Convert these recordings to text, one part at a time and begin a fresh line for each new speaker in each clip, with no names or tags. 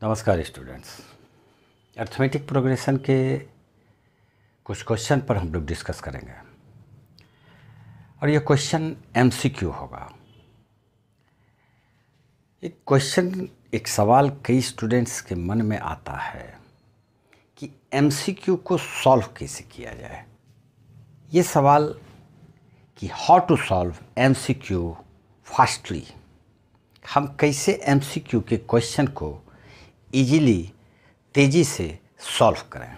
नमस्कार students. Arithmetic progression के कुछ क्वेश्चन पर हम लोग डिस्कस करेंगे और ये क्वेश्चन एमसीक्यू होगा। एक सवाल कई स्टूडेंट्स के मन में आता है कि एमसीक्यू को सॉल्व कैसे किया जाए। ये सवाल कि how to solve MCQ fastly, हम कैसे एमसीक्यू के क्वेश्चन को इजीली तेज़ी से सॉल्व करें।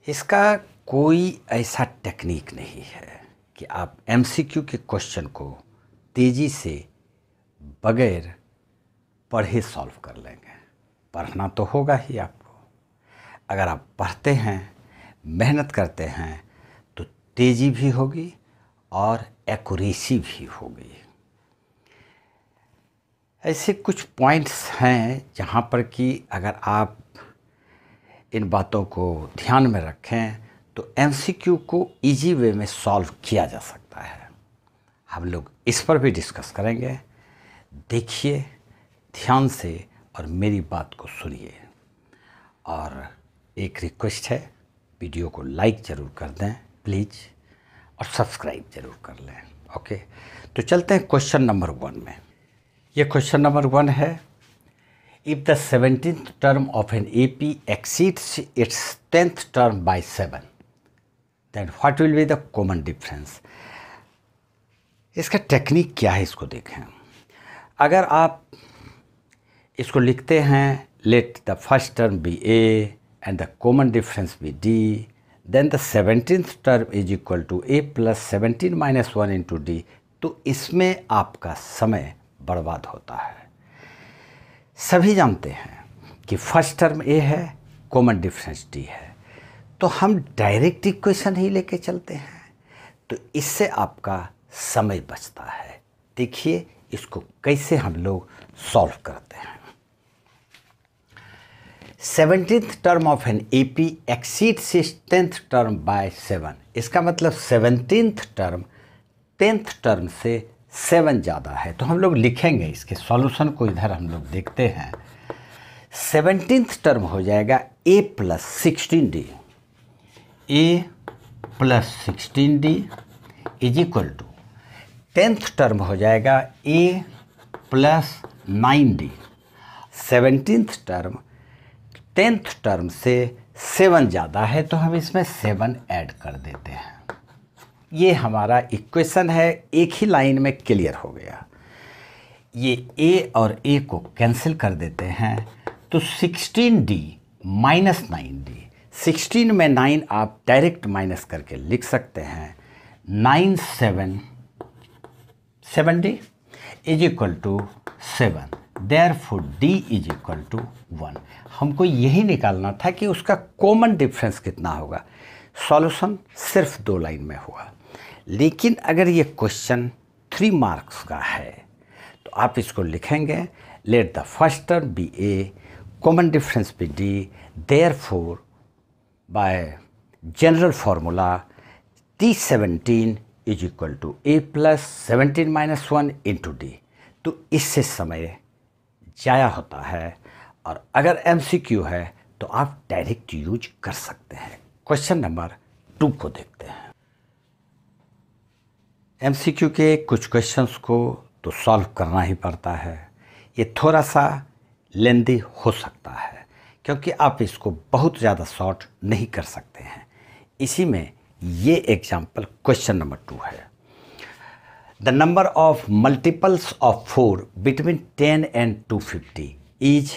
इसका कोई ऐसा टेक्निक नहीं है कि आप एमसीक्यू के क्वेश्चन को तेज़ी से बगैर पढ़े सॉल्व कर लेंगे। पढ़ना तो होगा ही आपको। अगर आप पढ़ते हैं, मेहनत करते हैं तो तेज़ी भी होगी और एक्यूरेसी भी होगी। ऐसे कुछ पॉइंट्स हैं जहाँ पर कि अगर आप इन बातों को ध्यान में रखें तो एमसीक्यू को इजी वे में सॉल्व किया जा सकता है। हम लोग इस पर भी डिस्कस करेंगे। देखिए ध्यान से और मेरी बात को सुनिए। और एक रिक्वेस्ट है, वीडियो को लाइक ज़रूर कर दें प्लीज़ और सब्सक्राइब ज़रूर कर लें। ओके, तो चलते हैं क्वेश्चन नंबर 1 में। ये क्वेश्चन नंबर 1 है, if the 17th term of an AP exceeds its 10th term by 7 then what will be the common difference. इसका टेक्निक क्या है इसको देखें। अगर आप इसको लिखते हैं, let the first term be a and the common difference be d, then the 17th term is equal to a plus 17 minus 1 into d, तो इसमें आपका समय बर्बाद होता है। सभी जानते हैं कि फर्स्ट टर्म ए है, कॉमन डिफरेंस डी है, तो हम डायरेक्ट इक्वेशन ही लेके चलते हैं, तो इससे आपका समय बचता है। देखिए इसको कैसे हम लोग सॉल्व करते हैं। 17th term of an AP exceeds its 10th term by 7, इसका मतलब 17th टर्म 10th टर्म से 7 ज़्यादा है। तो हम लोग लिखेंगे इसके सॉल्यूशन को, इधर हम लोग देखते हैं। 17th टर्म हो जाएगा a plus 16d, a plus 16d is equal to 10th term हो जाएगा a plus 9d। 17th term 10th term से 7 ज़्यादा है तो हम इसमें 7 ऐड कर देते हैं। ये हमारा इक्वेशन है, एक ही लाइन में क्लियर हो गया। ये a और a को कैंसिल कर देते हैं तो 16d माइनस 9d, 16 में 9 आप डायरेक्ट माइनस करके लिख सकते हैं। 9 7d is equal to 7, therefore d is equal to 1। हमको यही निकालना था कि उसका कॉमन डिफरेंस कितना होगा। सॉल्यूशन सिर्फ 2 लाइन में हुआ। लेकिन अगर ये क्वेश्चन 3 मार्क्स का है तो आप इसको लिखेंगे, let the first term be a, common difference be d, therefore by general formula T17 is equal to a plus 17 minus 1 into d. तो इससे समय जाया होता है और अगर एमसीक्यू है तो आप डायरेक्ट यूज कर सकते हैं। क्वेश्चन नंबर 2 को देखते हैं। एमसीक्यू के कुछ क्वेश्चंस को तो सॉल्व करना ही पड़ता है। ये थोड़ा सा लेंदी हो सकता है क्योंकि आप इसको बहुत ज़्यादा शॉर्ट नहीं कर सकते हैं। इसी में ये एग्जाम्पल क्वेश्चन नंबर 2 है। The number of multiples of 4 between 10 and 250 is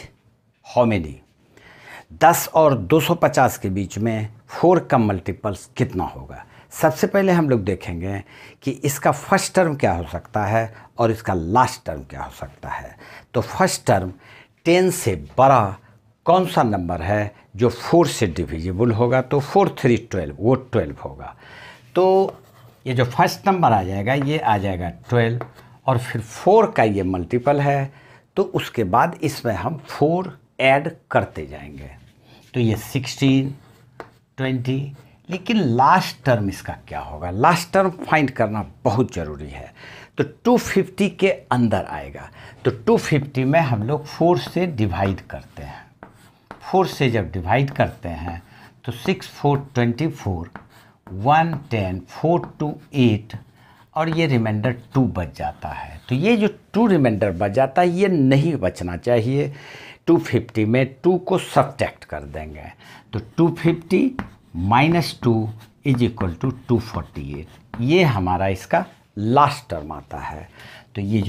how many. 10 और 250 के बीच में 4 का मल्टीपल्स कितना होगा। सबसे पहले हम लोग देखेंगे कि इसका फर्स्ट टर्म क्या हो सकता है और इसका लास्ट टर्म क्या हो सकता है। तो फर्स्ट टर्म 10 से बड़ा कौन सा नंबर है जो 4 से डिविजिबल होगा, तो 4 3 12, वो 12 होगा। तो ये जो फर्स्ट नंबर आ जाएगा ये आ जाएगा 12 और फिर 4 का ये मल्टीपल है, तो उसके बाद इसमें हम 4 ऐड करते जाएंगे। तो ये 16 20, लेकिन लास्ट टर्म इसका क्या होगा। लास्ट टर्म फाइंड करना बहुत ज़रूरी है। तो 250 के अंदर आएगा। तो 250 में हम लोग 4 से डिवाइड करते हैं। 4 से जब डिवाइड करते हैं तो 6 4 24, 1 10, 4 2 8 और ये रिमाइंडर 2 बच जाता है। तो ये जो 2 रिमाइंडर बच जाता है ये नहीं बचना चाहिए। 250 में 2 को सब्ट्रैक्ट कर देंगे तो 250 माइनस 2 इज इक्वल टू 248। ये हमारा इसका लास्ट टर्म आता है। तो ये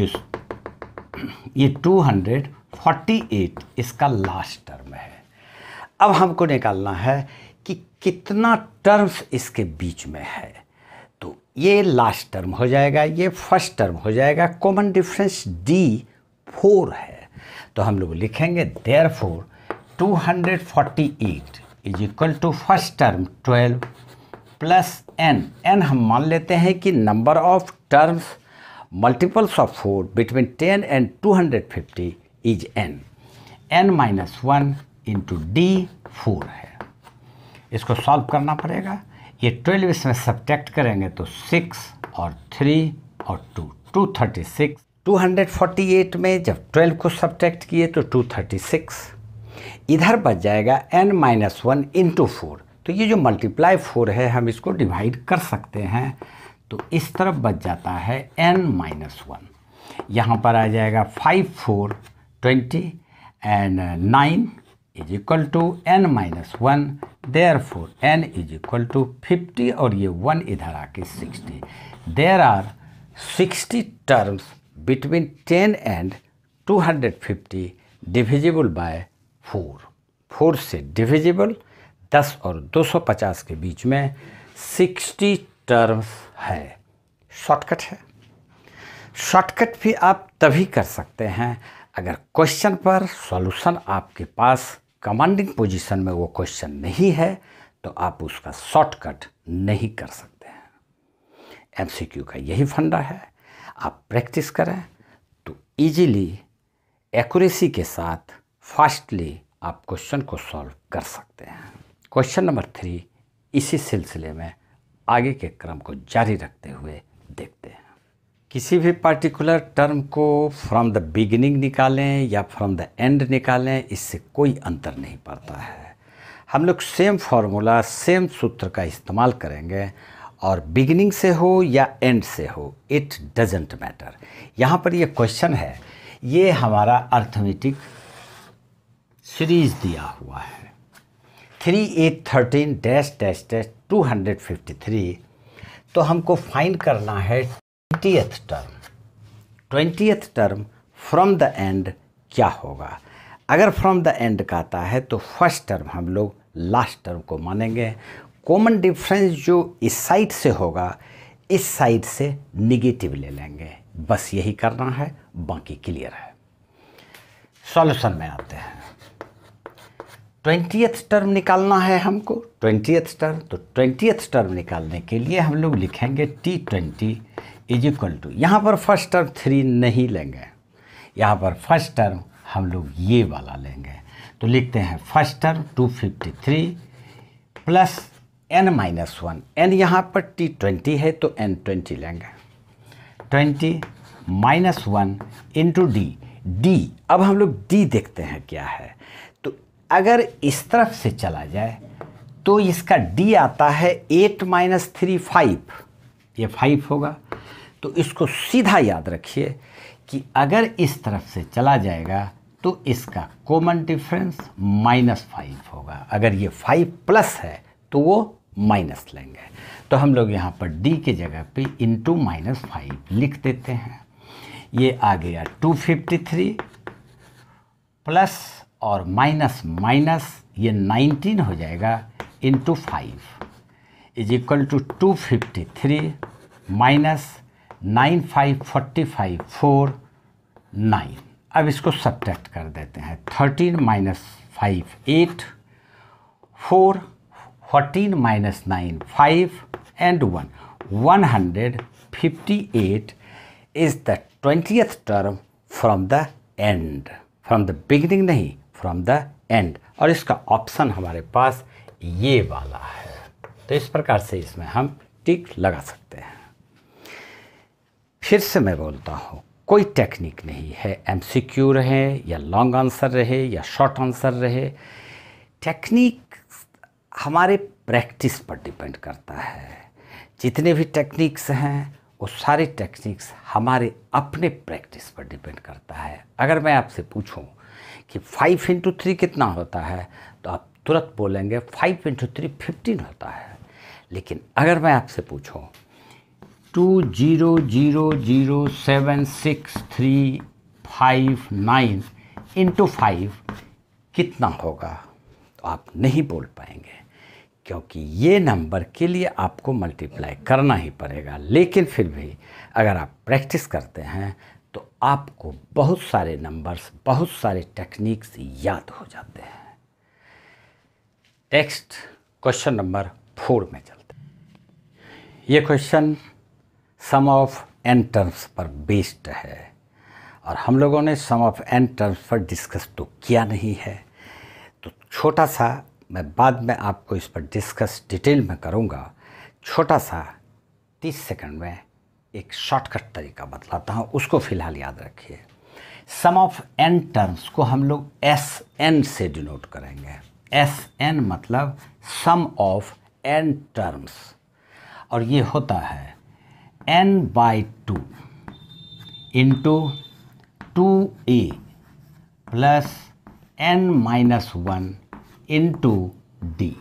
248 इसका लास्ट टर्म है। अब हमको निकालना है कि कितना टर्म्स इसके बीच में है। तो ये लास्ट टर्म हो जाएगा, ये फर्स्ट टर्म हो जाएगा। कॉमन डिफरेंस D 4 है। तो हम लोग लिखेंगे therefore 248 is equal to first term 12 plus n हम मान लेते हैं कि number of terms multiples of 4 between 10 and 250 is n minus 1 into D 4 है। इसको सॉल्व करना पड़ेगा। ये 12 इसमें सब्ट्रैक्ट करेंगे तो 6 और 3 और 2 236। 248 में जब 12 को सब्ट्रैक्ट किए तो 236, इधर बच जाएगा n माइनस 1 इंटू 4। तो ये जो मल्टीप्लाई 4 है हम इसको डिवाइड कर सकते हैं। तो इस तरफ बच जाता है n माइनस 1। यहाँ पर आ जाएगा 5 4 20 and 9 is equal to n minus 1। Therefore n is equal to 50 और ये 1 इधर आके 60। There are 60 terms between 10 and 250 divisible by 4। 4 से डिविजिबल 10 और 250 के बीच में 60 टर्म्स है। शॉर्टकट है। शॉर्टकट भी आप तभी कर सकते हैं अगर क्वेश्चन पर सॉल्यूशन आपके पास कमांडिंग पोजीशन में वो क्वेश्चन नहीं है तो आप उसका शॉर्टकट नहीं कर सकते हैं। एमसीक्यू का यही फंडा है। आप प्रैक्टिस करें तो इजीली एक्यूरेसी के साथ फास्टली आप क्वेश्चन को सॉल्व कर सकते हैं। क्वेश्चन नंबर 3 इसी सिलसिले में आगे के क्रम को जारी रखते हुए देखते हैं। किसी भी पर्टिकुलर टर्म को फ्रॉम द बिगिनिंग निकालें या फ्रॉम द एंड निकालें, इससे कोई अंतर नहीं पड़ता है। हम लोग सेम फार्मूला सेम सूत्र का इस्तेमाल करेंगे और बिगिनिंग से हो या एंड से हो इट डजेंट मैटर। यहाँ पर ये क्वेश्चन है, ये हमारा अर्थमेटिक सीरीज दिया हुआ है 3 8 13 डैश डैश डैश 253। तो हमको फाइंड करना है 20th term. 20th term from the end क्या होगा। अगर फ्रॉम द एंड का आता है तो फर्स्ट टर्म हम लोग लास्ट टर्म को मानेंगे। कॉमन डिफरेंस जो इस साइड से होगा इस साइड से निगेटिव ले लेंगे। बस यही करना है, बाकी क्लियर है। सॉल्यूशन में आते हैं। 20th टर्म निकालना है हमको। 20th टर्म, तो 20th टर्म निकालने के लिए हम लोग लिखेंगे T20 इज इक्वल टू, यहाँ पर फर्स्ट टर्म 3 नहीं लेंगे, यहाँ पर फर्स्ट टर्म हम लोग ये वाला लेंगे। तो लिखते हैं first term 253 plus n minus 1। n यहाँ पर T20 है तो n 20 लेंगे। 20 माइनस 1 इंटू D। D अब हम लोग D देखते हैं क्या है। तो अगर इस तरफ से चला जाए तो इसका D आता है 8 माइनस 3 5, ये 5 होगा। तो इसको सीधा याद रखिए कि अगर इस तरफ से चला जाएगा तो इसका कॉमन डिफरेंस -5 होगा। अगर ये 5 प्लस है तो वो माइनस लेंगे। तो हम लोग यहाँ पर D की जगह पे इंटू -5 लिख देते हैं। ये आ गया 253 प्लस और माइनस माइनस ये 19 हो जाएगा into 5 is equal to 253 minus 9 5 45 4 9। अब इसको सब्ट्रैक्ट कर देते हैं। 13 minus 5 8 4 14 minus 9 5 and 1 158 is the 20th term from the end. From the beginning नहीं, फ्रॉम द एंड। और इसका ऑप्शन हमारे पास ये वाला है। तो इस प्रकार से इसमें हम टिक लगा सकते हैं। फिर से मैं बोलता हूँ, कोई टेक्निक नहीं है, एमसीक्यू रहे या लॉन्ग आंसर रहे या शॉर्ट आंसर रहे, टेक्निक हमारे प्रैक्टिस पर डिपेंड करता है। जितने भी टेक्निक्स हैं वो सारे टेक्निक्स हमारे अपने प्रैक्टिस पर डिपेंड करता है। अगर मैं आपसे पूछूं कि 5 × 3 कितना होता है तो आप तुरंत बोलेंगे 5 × 3 15 होता है। लेकिन अगर मैं आपसे पूछूं 200076359 × 5 कितना होगा तो आप नहीं बोल पाएंगे, क्योंकि ये नंबर के लिए आपको मल्टीप्लाई करना ही पड़ेगा। लेकिन फिर भी अगर आप प्रैक्टिस करते हैं तो आपको बहुत सारे नंबर्स, बहुत सारे टेक्निक्स याद हो जाते हैं। नेक्स्ट क्वेश्चन नंबर 4 में चलते हैं। ये question sum of n terms पर बेस्ड है और हम लोगों ने सम ऑफ n टर्म्स पर डिस्कस तो किया नहीं है, तो छोटा सा मैं बाद में आपको इस पर डिस्कस डिटेल में करूँगा। छोटा सा 30 सेकंड में एक शॉर्टकट तरीका बतलाता हूँ, उसको फ़िलहाल याद रखिए। सम ऑफ n टर्म्स को हम लोग Sn से डिनोट करेंगे। Sn मतलब सम ऑफ n टर्म्स, और ये होता है n/2 into 2a plus n-1 into D.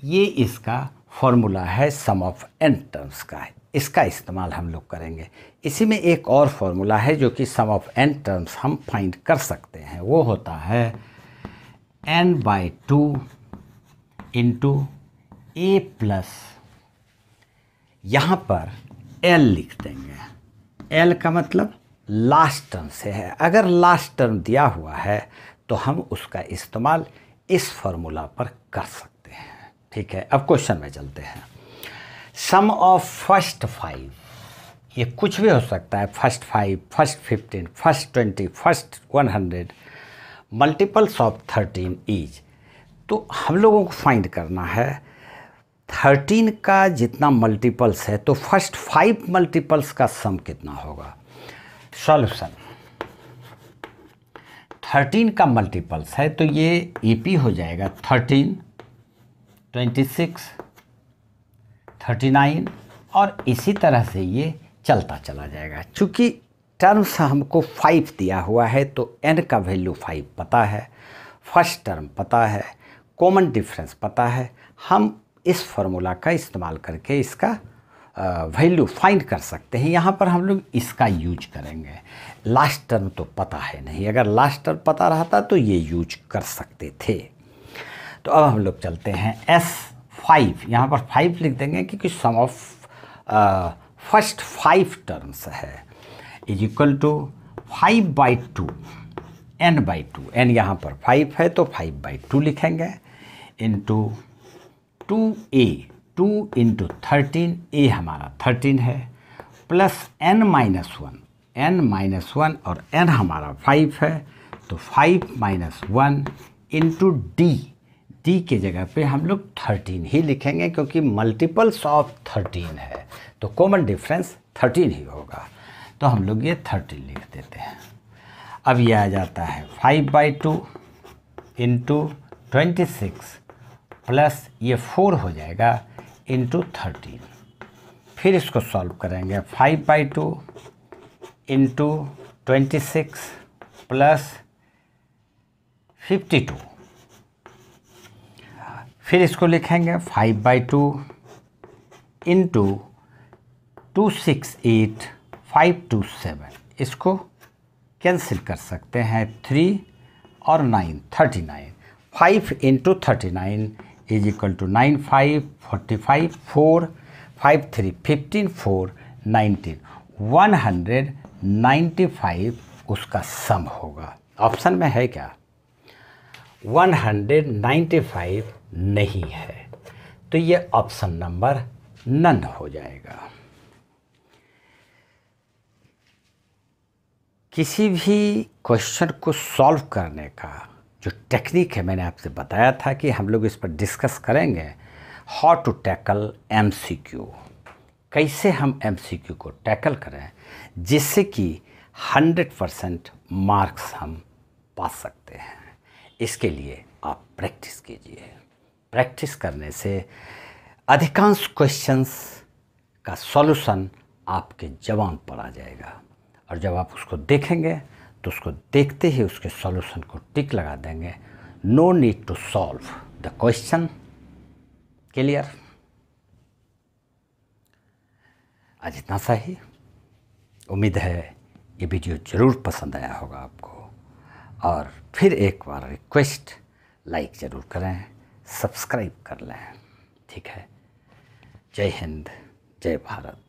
ये इसका फॉर्मूला है सम ऑफ n टर्म्स का है, इसका इस्तेमाल हम लोग करेंगे। इसी में एक और फॉर्मूला है जो कि सम ऑफ n टर्म्स हम फाइंड कर सकते हैं, वो होता है n/2 इंटू a प्लस, यहाँ पर l लिख देंगे। l का मतलब लास्ट टर्म से है। अगर लास्ट टर्म दिया हुआ है तो हम उसका इस्तेमाल इस फॉर्मूला पर कर सकते हैं। ठीक है, अब क्वेश्चन में चलते हैं। सम ऑफ फर्स्ट 5, ये कुछ भी हो सकता है, first 5, first 15, first 20, first 100, multiples of 13 is. तो हम लोगों को फाइंड करना है 13 का जितना मल्टीपल्स है तो फर्स्ट 5 मल्टीपल्स का सम कितना होगा। सॉल्यूशन, 13 का मल्टीपल्स है तो ये EP हो जाएगा 13, 26, 39 और इसी तरह से ये चलता चला जाएगा। चूँकि टर्म्स हमको 5 दिया हुआ है तो n का वैल्यू 5 पता है, फर्स्ट टर्म पता है, कॉमन डिफरेंस पता है। हम इस फार्मूला का इस्तेमाल करके इसका वैल्यू फाइंड कर सकते हैं। यहाँ पर हम लोग इसका यूज करेंगे। लास्ट टर्म तो पता है नहीं, अगर लास्ट टर्म पता रहता तो ये यूज कर सकते थे। तो अब हम लोग चलते हैं S5, यहाँ पर 5 लिख देंगे क्योंकि सम ऑफ फर्स्ट 5 टर्म्स है, is equal to 5/2 n/2। n यहाँ पर 5 है तो 5/2 लिखेंगे इंटू 2a, 2 इंटू 13, a हमारा 13 है, प्लस n-1, n-1 और n हमारा 5 है तो 5-1 इंटू d। d के जगह पे हम लोग 13 ही लिखेंगे क्योंकि मल्टीपल्स ऑफ 13 है तो कॉमन डिफरेंस 13 ही होगा, तो हम लोग ये 13 लिख देते हैं। अब ये आ जाता है 5/2 इंटू 26 प्लस ये 4 हो जाएगा इंटू 13। फिर इसको सॉल्व करेंगे, 5/2 इंटू 26 प्लस 52। फिर इसको लिखेंगे 5/2 इंटू 268 527। इसको कैंसिल कर सकते हैं, 3 और 9 39। 5 इंटू 39 इज इक्वल टू 9 5 45 4 5 3 15 4 19 195 उसका सम होगा। ऑप्शन में है क्या? 195 नहीं है, तो ये ऑप्शन नंबर नन हो जाएगा। किसी भी क्वेश्चन को सॉल्व करने का जो टेक्निक है, मैंने आपसे बताया था कि हम लोग इस पर डिस्कस करेंगे, हाउ टू टैकल MCQ। कैसे हम MCQ को टैकल करें, जिससे कि 100% मार्क्स हम पा सकते हैं। इसके लिए आप प्रैक्टिस कीजिए। प्रैक्टिस करने से अधिकांश क्वेश्चंस का सॉल्यूशन आपके ज़बान पर आ जाएगा, और जब आप उसको देखेंगे तो उसको देखते ही उसके सॉल्यूशन को टिक लगा देंगे। No need to solve the question. Clear? आज इतना सा ही। उम्मीद है ये वीडियो ज़रूर पसंद आया होगा आपको, और फिर एक बार रिक्वेस्ट, लाइक ज़रूर करें, सब्सक्राइब कर लें। ठीक है? जय हिंद, जय भारत।